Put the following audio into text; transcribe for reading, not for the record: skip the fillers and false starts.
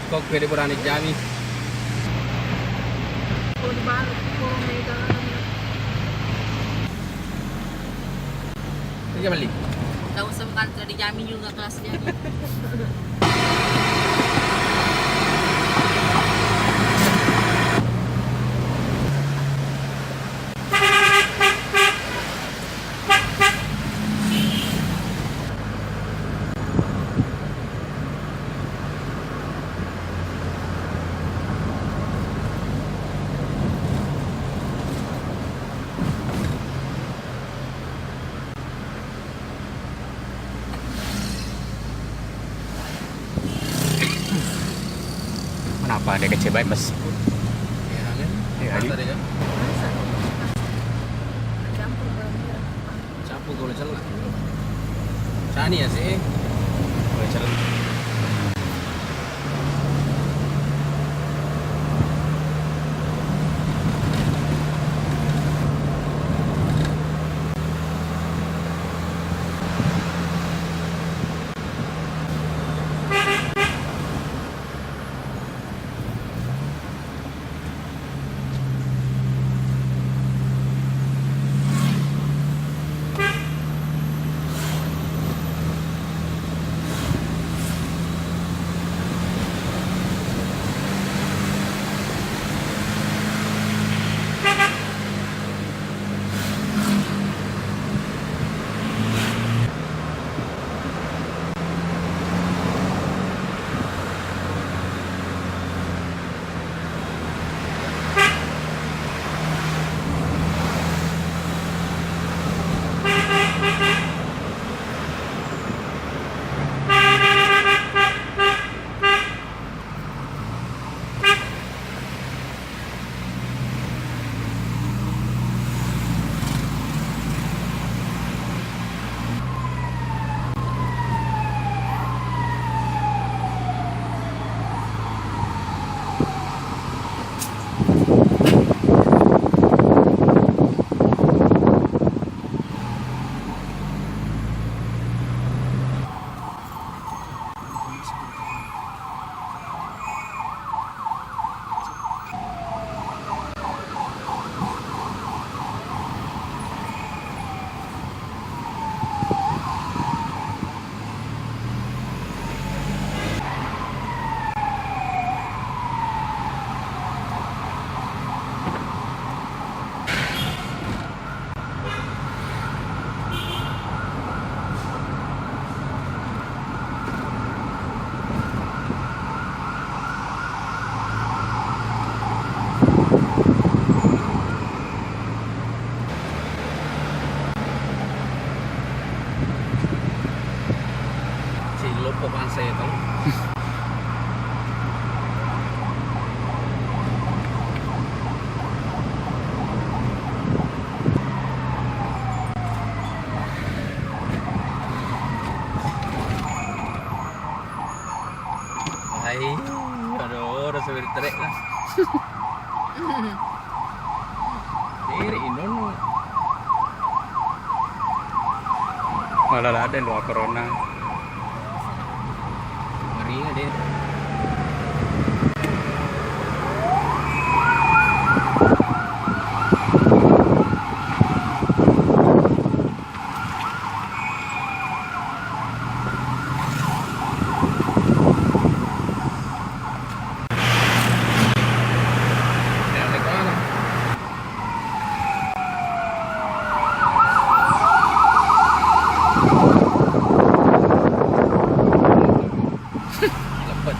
Kok pwede po ranig jami? Puro baru, puro mega lang. Sige balik. Daw sa kanto di jamin juga kelas dia. Kenapa ada kecil baik mas? Ya kan? Ya, Masa Adi. deh kan? Campur barang. Campur kalau celak. Sani ya sih. Boleh jalan. Si lupo kan saya tahu. Hai, aduh, udah sampai diterik lah. Diri Indono. Malah ada luar corona. Ngeri nggak deh? Lepet.